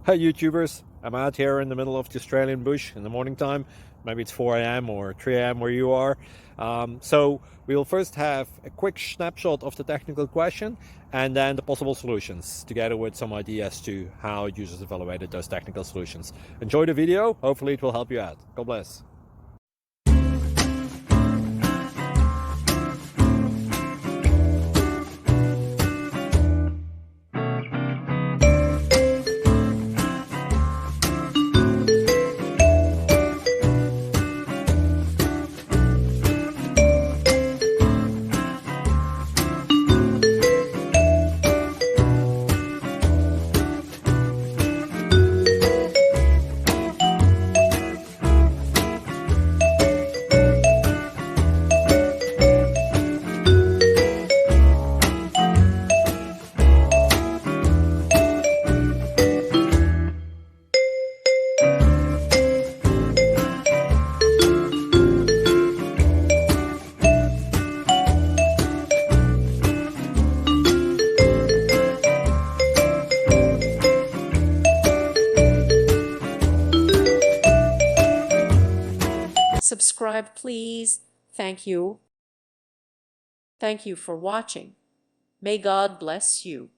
Hi YouTubers, I'm out here in the middle of the Australian bush in the morning time. Maybe it's 4 a.m. or 3 a.m. where you are. So we'll first have a quick snapshot of the technical question and then the possible solutions, together with some ideas to how users evaluated those technical solutions. Enjoy the video, hopefully it will help you out. God bless. Subscribe, please. Thank you. Thank you for watching. May God bless you.